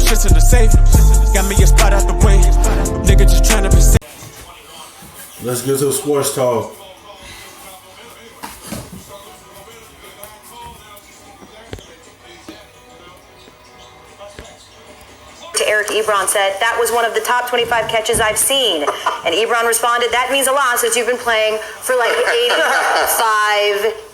shit's in the safe. Got me a spot out the way. Nigga just tryna be safe. Let's get to sports talk. Eric Ebron said, that was one of the top 25 catches I've seen. And Ebron responded, that means a lot since you've been playing for like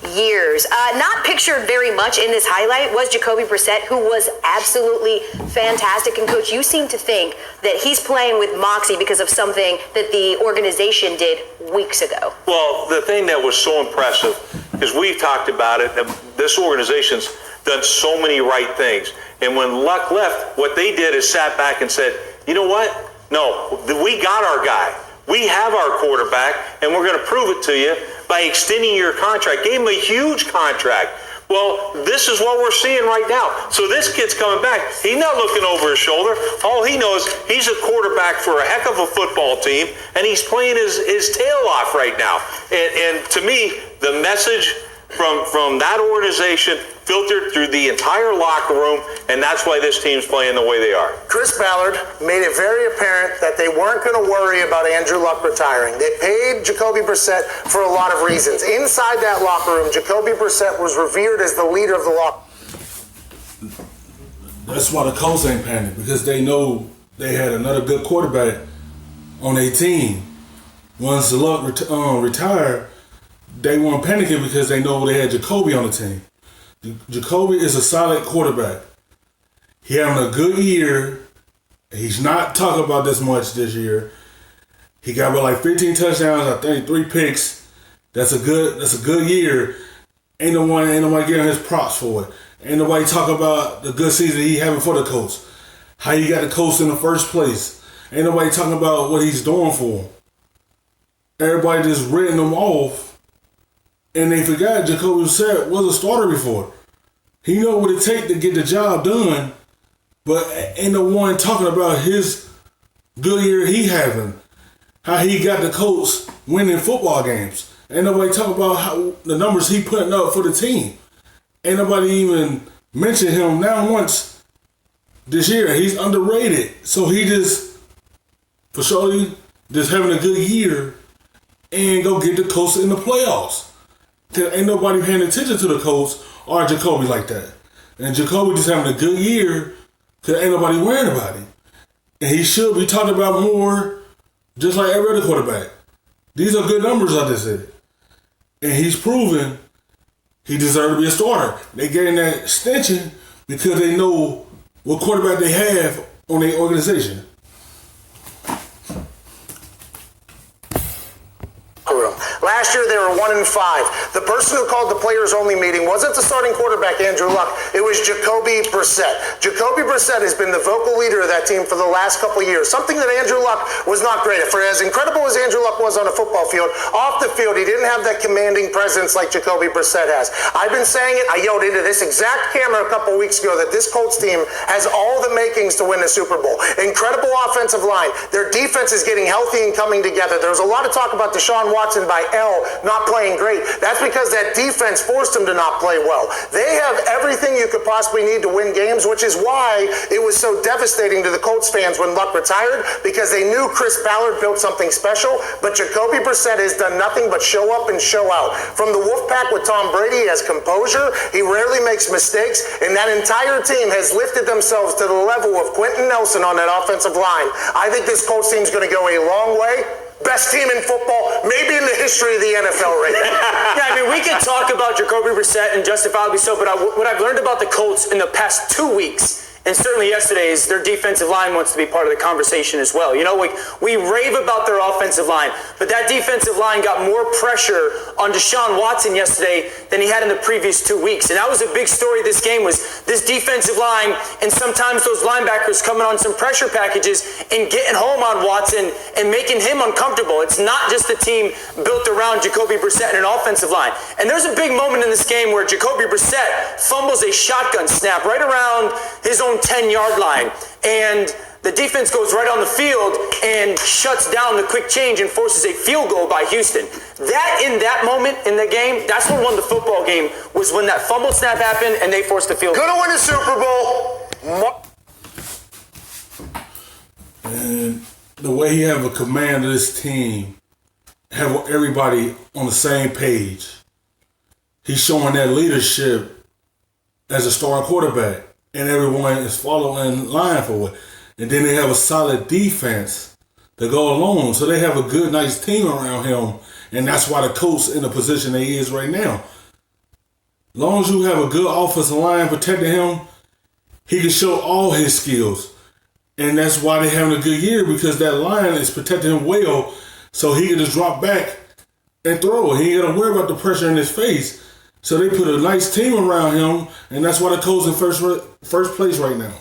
85 years. Not pictured very much in this highlight was Jacoby Brissett, who was absolutely fantastic. And Coach, you seem to think that he's playing with moxie because of something that the organization did weeks ago. Well, the thing that was so impressive is we've talked about it, that this organization's done so many right things. And when Luck left, what they did is sat back and said, you know what? No, we got our guy. We have our quarterback, and we're going to prove it to you by extending your contract. Gave him a huge contract. Well, this is what we're seeing right now. So this kid's coming back. He's not looking over his shoulder. All he knows, he's a quarterback for a heck of a football team, and he's playing his tail off right now. And to me, the message from that organization filtered through the entire locker room, and that's why this team's playing the way they are. Chris Ballard made it very apparent that they weren't going to worry about Andrew Luck retiring. They paid Jacoby Brissett for a lot of reasons. Inside that locker room, Jacoby Brissett was revered as the leader of the locker room. That's why the Colts ain't panicked, because they know they had another good quarterback on their team. Once the Luck retired, they weren't panicking because they know they had Jacoby on the team. Jacoby is a solid quarterback. He having a good year. He's not talking about this much this year. He got about like 15 touchdowns, I think 3 picks. That's a good year. Ain't nobody giving his props for it. Ain't nobody talking about the good season he having for the Colts. How he got the Colts in the first place. Ain't nobody talking about what he's doing for him. Everybody just written him off. And they forgot Jacoby Brissett was a starter before. He know what it takes to get the job done, but ain't no one talking about his good year he having. How he got the Colts winning football games. Ain't nobody talking about how the numbers he putting up for the team. Ain't nobody even mention him now once this year. He's underrated. So he just, for sure, just having a good year and go get the Colts in the playoffs. Ain't nobody paying attention to the Colts or Jacoby like that. And Jacoby just having a good year because ain't nobody worrying about him. And he should be talked about more just like every other quarterback. These are good numbers, I just said. And he's proven he deserved to be a starter. They gave him that extension because they know what quarterback they have on their organization. Last year, they were 1-5. The person who called the players-only meeting wasn't the starting quarterback, Andrew Luck. It was Jacoby Brissett. Jacoby Brissett has been the vocal leader of that team for the last couple of years, something that Andrew Luck was not great at. For as incredible as Andrew Luck was on a football field, off the field, he didn't have that commanding presence like Jacoby Brissett has. I've been saying it. I yelled into this exact camera a couple weeks ago that this Colts team has all the makings to win the Super Bowl. Incredible offensive line. Their defense is getting healthy and coming together. There was a lot of talk about Deshaun Watson by not playing great. That's because that defense forced him to not play well. They have everything you could possibly need to win games, which is why it was so devastating to the Colts fans when Luck retired, because they knew Chris Ballard built something special, but Jacoby Brissett has done nothing but show up and show out. From the Wolfpack with Tom Brady, he has composure, he rarely makes mistakes, and that entire team has lifted themselves to the level of Quentin Nelson on that offensive line. I think this Colts team is going to go a long way. Best team in football, maybe in the history of the NFL right now. Yeah, I mean, we can talk about Jacoby Brissett and justifiably so, but what I've learned about the Colts in the past 2 weeks, and certainly yesterday's, their defensive line wants to be part of the conversation as well. You know, we rave about their offensive line, but that defensive line got more pressure on Deshaun Watson yesterday than he had in the previous 2 weeks. And that was a big story of this game, was this defensive line and sometimes those linebackers coming on some pressure packages and getting home on Watson and making him uncomfortable. It's not just the team built around Jacoby Brissett and an offensive line. And there's a big moment in this game where Jacoby Brissett fumbles a shotgun snap right around his own 10-yard line, and the defense goes right on the field and shuts down the quick change and forces a field goal by Houston. In that moment in the game, that's what won the football game, was when that fumble snap happened and they forced the field goal. Gonna win a Super Bowl. he have a command of this team, have everybody on the same page. He's showing that leadership as a starting quarterback, and everyone is following in line for it. And then they have a solid defense to go along, so they have a good, nice team around him, and that's why the coach in the position that he is right now. As long as you have a good offensive line protecting him, he can show all his skills. And that's why they're having a good year, because that line is protecting him well, so he can just drop back and throw. He ain't got to worry about the pressure in his face. So they put a nice team around him, and that's why the coach's in first place right now.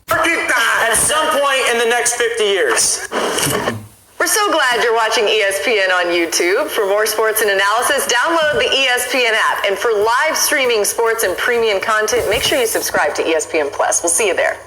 At some point in the next 50 years. We're so glad you're watching ESPN on YouTube. For more sports and analysis, download the ESPN app. And for live streaming sports and premium content, make sure you subscribe to ESPN Plus. We'll see you there.